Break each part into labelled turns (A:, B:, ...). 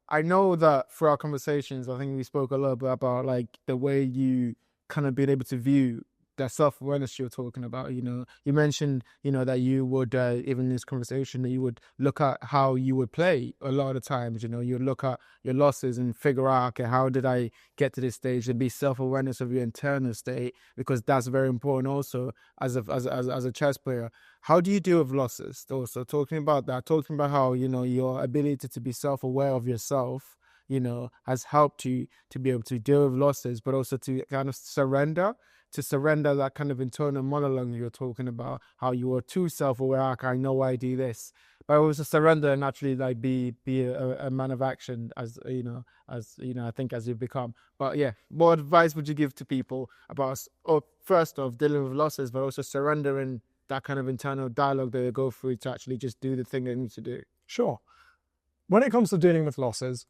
A: I know that through our conversations, I think we spoke a little bit about like the way you kind of been able to view that self-awareness you're talking about. You mentioned, that you would, even in this conversation, that you would look at how you would play a lot of times. You look at your losses and figure out, okay, how did I get to this stage, and be self-awareness of your internal state, because that's very important also as a chess player. How do you deal with losses? Also, talking about that, talking about how, your ability to be self-aware of yourself, has helped you to be able to deal with losses, but also to kind of surrender that kind of internal monologue you're talking about, how you are too self-aware. Like, I know I do this, but also surrender and actually like be a man of action, I think, as you become. But yeah, what advice would you give to people about, or first off, dealing with losses, but also surrendering that kind of internal dialogue that they go through to actually just do the thing they need to do?
B: Sure. When it comes to dealing with losses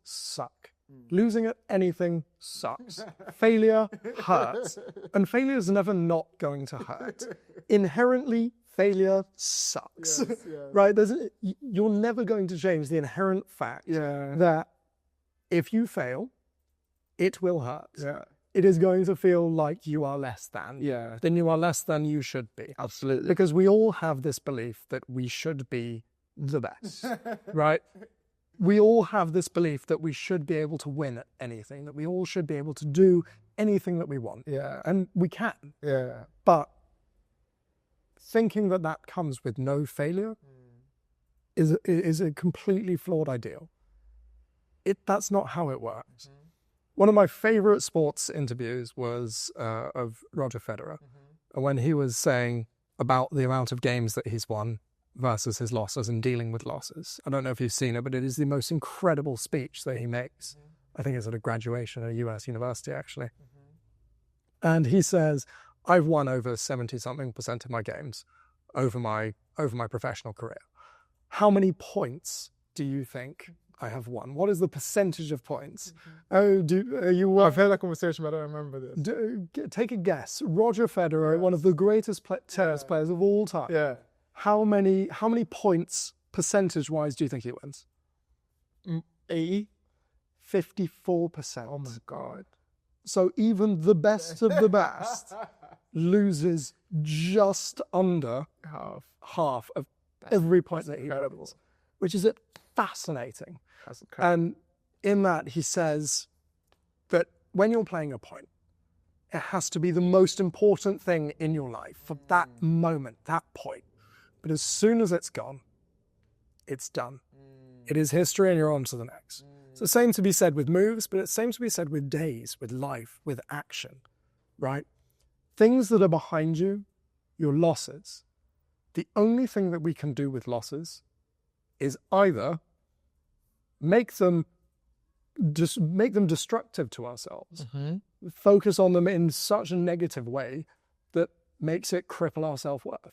B: suck. Losing at anything sucks. Failure hurts. And failure is never not going to hurt. Inherently, failure sucks.
A: Yes.
B: Right? You're never going to change the inherent fact that if you fail, it will hurt.
A: Yeah.
B: It is going to feel like you are less than.
A: Yeah.
B: Than you are less than you should be.
A: Absolutely.
B: Because we all have this belief that we should be the best, right? We all have this belief that we should be able to win at anything, that we all should be able to do anything that we want.
A: Yeah.
B: And we can.
A: Yeah.
B: But thinking that that comes with no failure is a completely flawed ideal. That's not how it works. One of my favorite sports interviews was of Roger Federer, when he was saying about the amount of games that he's won versus his losses and dealing with losses. I don't know if you've seen it, but it is the most incredible speech that he makes. I think it's at a graduation at a US university, actually. And he says, I've won over 70-something% of my games over my professional career. How many points do you think I have won? What is the percentage of points?
A: I've had that conversation, but I don't remember this.
B: Take a guess. Roger Federer, one of the greatest tennis players of all time.
A: Yeah.
B: How many points percentage-wise do you think he wins?
A: 80?
B: 54%.
A: Oh my God.
B: So even the best of the best loses just under half of every point that he wins, which is fascinating. And in that, he says that when you're playing a point, it has to be the most important thing in your life for that moment, that point. But as soon as it's gone, it's done. It is history and you're on to the next. It's the same to be said with moves, but it's the same to be said with days, with life, with action, right? Things that are behind you, your losses. The only thing that we can do with losses is either make them destructive to ourselves, focus on them in such a negative way that makes it cripple our self-worth.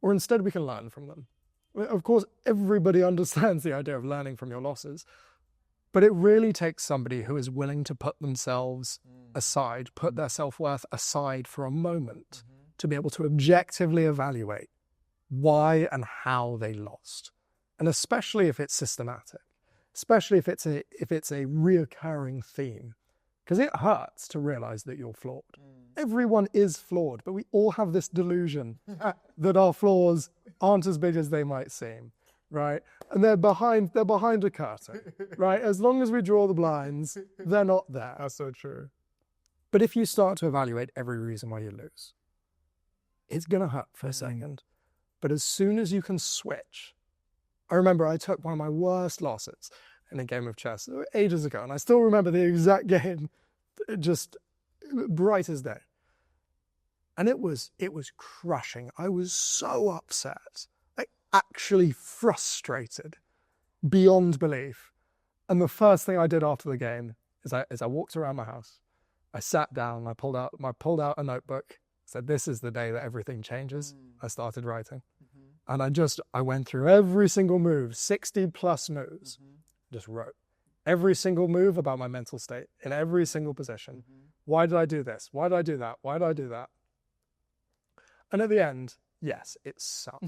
B: Or instead we can learn from them. Of course, everybody understands the idea of learning from your losses, but it really takes somebody who is willing to put themselves aside, put their self-worth aside for a moment to be able to objectively evaluate why and how they lost. And especially if it's systematic, especially if it's a reoccurring theme. Because it hurts to realize that you're flawed. Everyone is flawed, but we all have this delusion that our flaws aren't as big as they might seem, right? And they're behind a curtain, right? As long as we draw the blinds, they're not there.
A: That's so true.
B: But if you start to evaluate every reason why you lose, it's going to hurt for a second. But as soon as you can switch, I remember I took one of my worst losses in a game of chess ages ago, and I still remember the exact game, just bright as day. And it was crushing. I was so upset, like actually frustrated beyond belief. And the first thing I did after the game is I walked around my house. I sat down, I pulled out a notebook, said, this is the day that everything changes. I started writing. And I went through every single move, 60 plus moves, just wrote every single move about my mental state in every single position. Why did I do this? Why did I do that? Why did I do that? And at the end, Yes, it sucks.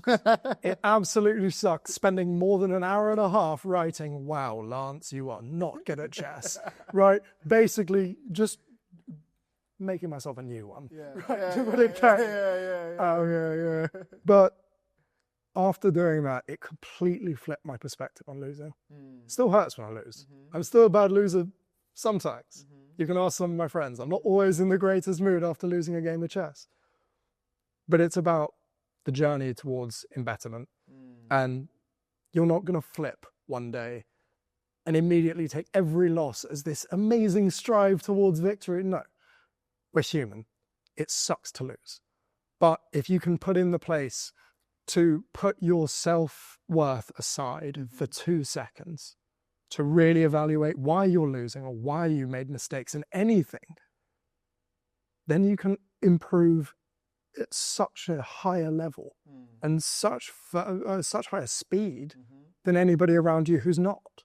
B: It absolutely sucks. Spending more than an hour and a half writing, wow, Lance, you are not good at chess. Right? Basically, just making myself a new one. But after doing that, it completely flipped my perspective on losing. It still hurts when I lose. I'm still a bad loser sometimes. You can ask some of my friends. I'm not always in the greatest mood after losing a game of chess. But it's about the journey towards embetterment. And you're not going to flip one day and immediately take every loss as this amazing strive towards victory. No, we're human. It sucks to lose. But if you can put in the place to put your self-worth aside for 2 seconds, to really evaluate why you're losing or why you made mistakes in anything, then you can improve at such a higher level and such higher speed than anybody around you who's not.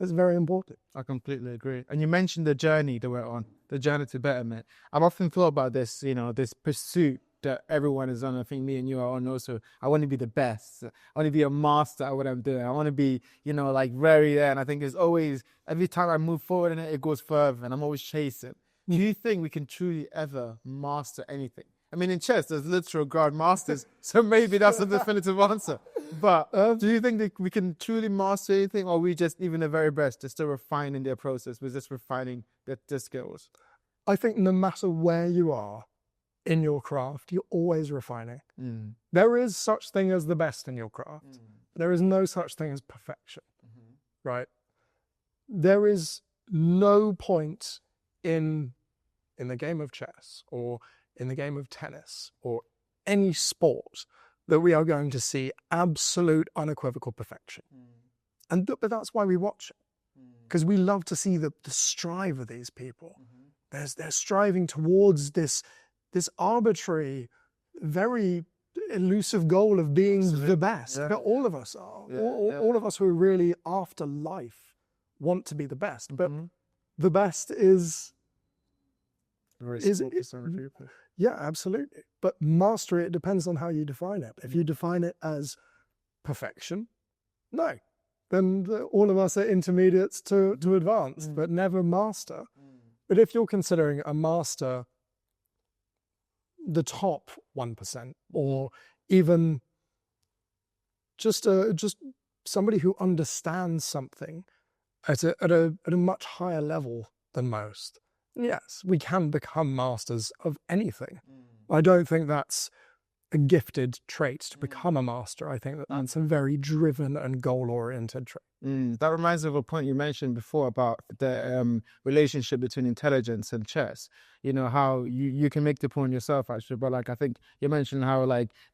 B: That's very important.
A: I completely agree. And you mentioned the journey that we're on, the journey to betterment. I've often thought about this, this pursuit that everyone is on. I think me and you are on also. I want to be the best. I want to be a master at what I'm doing. I want to be, very there. And I think it's always, every time I move forward in it goes further and I'm always chasing. Do you think we can truly ever master anything? I mean, in chess, there's literal grandmasters, so maybe that's a definitive answer. But do you think that we can truly master anything, or are we just even the very best, just still refining their process, we're just refining their skills?
B: I think no matter where you are in your craft, you're always refining. There is such thing as the best in your craft. There is no such thing as perfection, right? There is no point in the game of chess or in the game of tennis or any sport that we are going to see absolute unequivocal perfection. But that's why we watch it, because we love to see the strive of these people. They're striving towards this arbitrary, very elusive goal of being the best. Yeah. All of us are. All of us who are really after life want to be the best. But the best is...
A: Very small percent of people.
B: Yeah, absolutely. But mastery, it depends on how you define it. If you define it as perfection, no. Then all of us are intermediates to advanced, but never master. But if you're considering a master the top 1%, or even just somebody who understands something at a much higher level than most, yes, we can become masters of anything. I don't think that's a gifted trait to become a master. I think that's a very driven and goal-oriented trait.
A: That reminds me of a point you mentioned before about the relationship between intelligence and chess. How you can make the point yourself, actually, but I think you mentioned how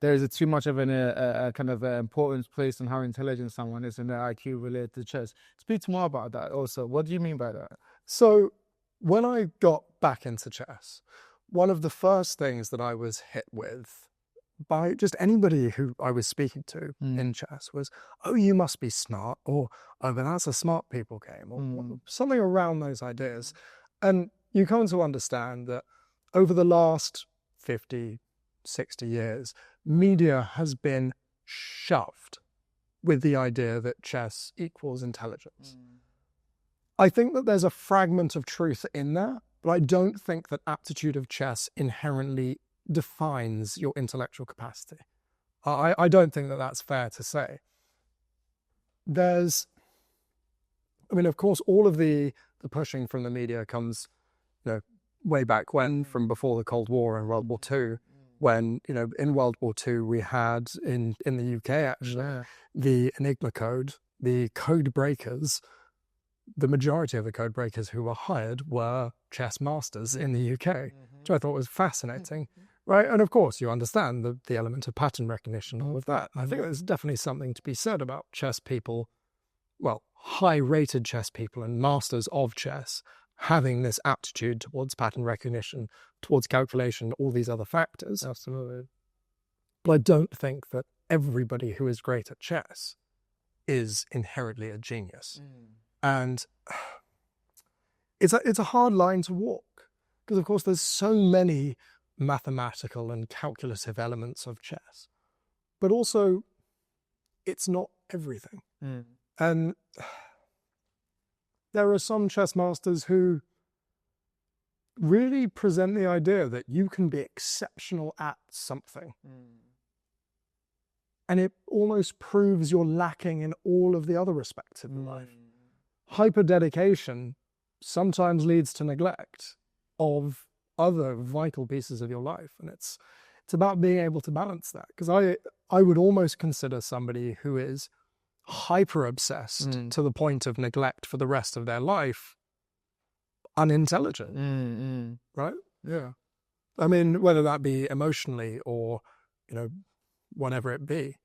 A: there is too much of a kind of importance placed on how intelligent someone is and their IQ related to chess. Speak more about that also. What do you mean by that?
B: So when I got back into chess, one of the first things that I was hit with by just anybody who I was speaking to in chess was, oh, you must be smart, or, oh, but that's a smart people game, or something around those ideas. And you come to understand that over the last 50, 60 years, media has been shoved with the idea that chess equals intelligence. I think that there's a fragment of truth in there, but I don't think that aptitude of chess inherently defines your intellectual capacity. I don't think that that's fair to say. Of course, all of the pushing from the media comes, way back when, from before the Cold War and World War II, when, in World War II we had, in the UK actually, the Enigma code, the code breakers. The majority of the code breakers who were hired were chess masters in the UK, which I thought was fascinating, right? And of course, you understand the element of pattern recognition, all of that. I think there's definitely something to be said about chess people, well, high-rated chess people and masters of chess, having this aptitude towards pattern recognition, towards calculation, all these other factors.
A: Absolutely.
B: But I don't think that everybody who is great at chess is inherently a genius. And it's a hard line to walk, because of course there's so many mathematical and calculative elements of chess. but also it's not everything. And there are some chess masters who really present the idea that you can be exceptional at something. And it almost proves you're lacking in all of the other respects of life. Hyper dedication sometimes leads to neglect of other vital pieces of your life. And it's about being able to balance that. Because I would almost consider somebody who is hyper obsessed to the point of neglect for the rest of their life unintelligent, right? Yeah. I mean, whether that be emotionally or, whatever it be.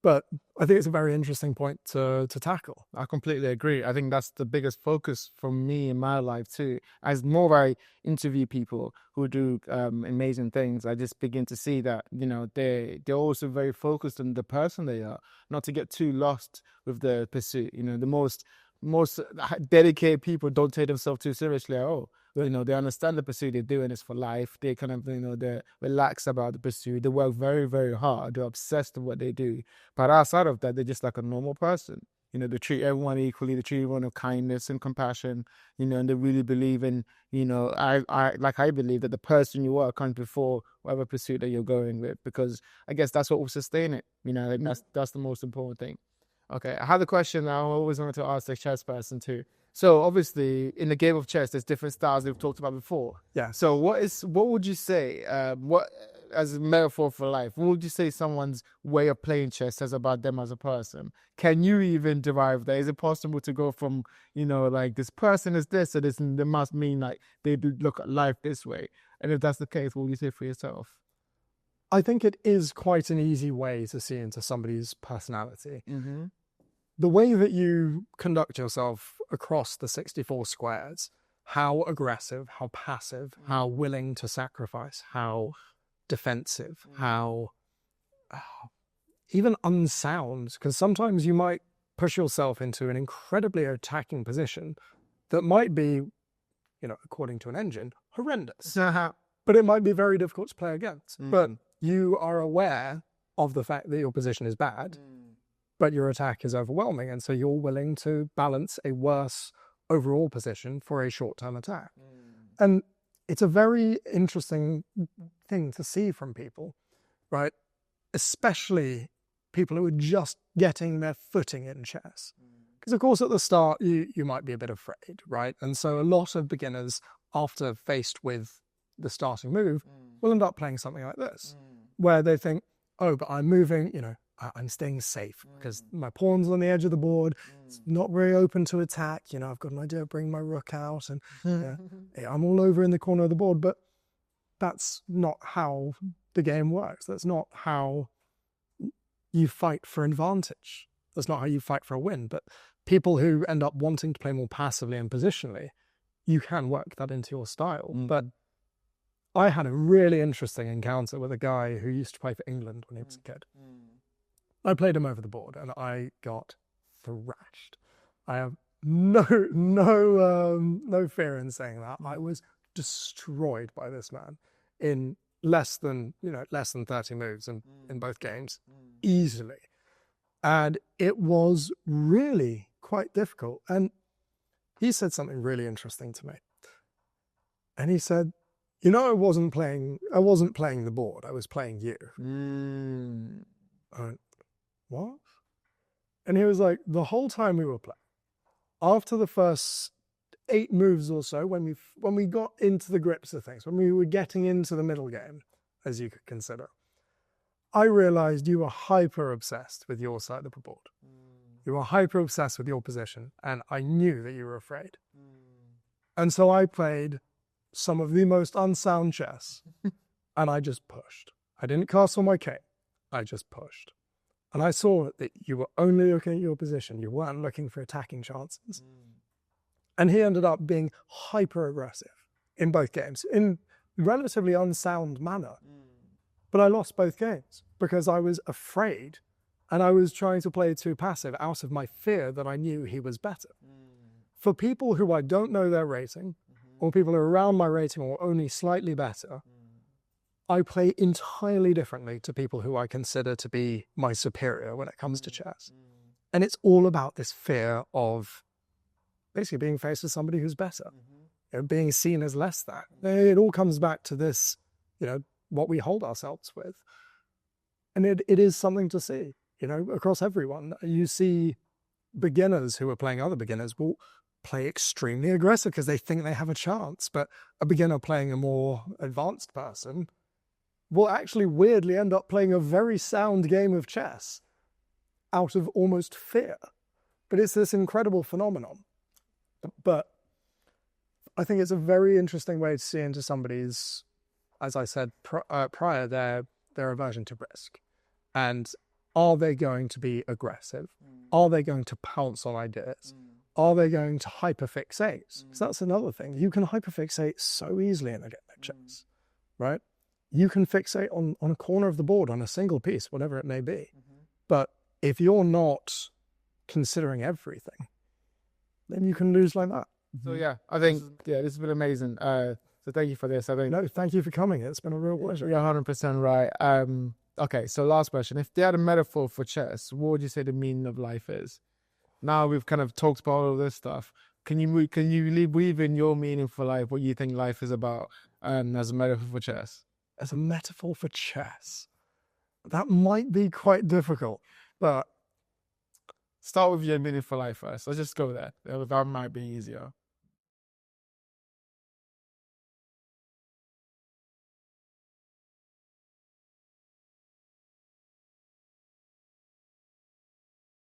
B: But I think it's a very interesting point to tackle.
A: I completely agree. I think that's the biggest focus for me in my life too. As more I interview people who do amazing things, I just begin to see that, they're also very focused on the person they are, not to get too lost with the pursuit. The most dedicated people don't take themselves too seriously at all. They understand the pursuit they're doing is for life. They kind of, they're relaxed about the pursuit. They work very, very hard. They're obsessed with what they do. But outside of that, they're just like a normal person. They treat everyone equally. They treat everyone with kindness and compassion, and they really believe in, I believe that the person you are comes before whatever pursuit that you're going with, because I guess that's what will sustain it. That's the most important thing. Okay, I have a question now. I always wanted to ask the chess person too. So obviously, in the game of chess, there's different styles we've talked about before.
B: Yeah.
A: So what would you say, as a metaphor for life, what would you say someone's way of playing chess says about them as a person? Can you even derive that? Is it possible to go from, like this person is this, so this must mean like they do look at life this way? And if that's the case, what would you say for yourself?
B: I think it is quite an easy way to see into somebody's personality. The way that you conduct yourself across the 64 squares, how aggressive, how passive, how willing to sacrifice, how defensive, how even unsound, because sometimes you might push yourself into an incredibly attacking position that might be, according to an engine, horrendous. But it might be very difficult to play against. But you are aware of the fact that your position is bad, but your attack is overwhelming. And so you're willing to balance a worse overall position for a short-term attack. And it's a very interesting thing to see from people, right? Especially people who are just getting their footing in chess. Because of course at the start you might be a bit afraid, right? And so a lot of beginners, after faced with the starting move, will end up playing something like this, where they think, oh, but I'm moving, I'm staying safe because my pawn's on the edge of the board. It's not very open to attack. I've got an idea of bringing my rook out and I'm all over in the corner of the board. But that's not how the game works. That's not how you fight for advantage. That's not how you fight for a win. But people who end up wanting to play more passively and positionally, you can work that into your style. But I had a really interesting encounter with a guy who used to play for England when he was a kid. I played him over the board and I got thrashed. I have no fear in saying that. I was destroyed by this man in less than 30 moves in both games, easily. And it was really quite difficult. And he said something really interesting to me. And he said, I wasn't playing the board, I was playing you. I went, what? And he was like, the whole time we were playing, after the first 8 moves or so, when we got into the grips of things, when we were getting into the middle game, as you could consider, I realized you were hyper obsessed with your side of the board. You were hyper obsessed with your position, and I knew that you were afraid. And so I played some of the most unsound chess, and I just pushed. I didn't castle my king, I just pushed. And I saw that you were only looking at your position. You weren't looking for attacking chances. And he ended up being hyper aggressive in both games in relatively unsound manner. But I lost both games because I was afraid and I was trying to play too passive out of my fear that I knew he was better. For people who I don't know their rating, or people who are around my rating or only slightly better, I play entirely differently to people who I consider to be my superior when it comes to chess. And it's all about this fear of basically being faced with somebody who's better, being seen as less than. It all comes back to this, what we hold ourselves with. And it is something to see, across everyone. You see beginners who are playing other beginners will play extremely aggressive because they think they have a chance. But a beginner playing a more advanced person will actually weirdly end up playing a very sound game of chess out of almost fear. But it's this incredible phenomenon. But I think it's a very interesting way to see into somebody's, as I said prior, their aversion to risk. And are they going to be aggressive? Are they going to pounce on ideas? Are they going to hyperfixate? Because that's another thing. You can hyperfixate so easily in a game of chess, right? You can fixate on a corner of the board, on a single piece, whatever it may be. But if you're not considering everything, then you can lose like that.
A: So yeah, I think this has been amazing. So thank you for this. I think
B: no, thank you for coming. It's been a real pleasure.
A: You're 100% right. Okay, so last question: if they had a metaphor for chess, what would you say the meaning of life is? Now we've kind of talked about all of this stuff. Can you weave in your meaning for life? What you think life is about, as a metaphor for chess?
B: As a metaphor for chess, that might be quite difficult, but
A: start with your meaning for life first. Let's just go there. That might be easier.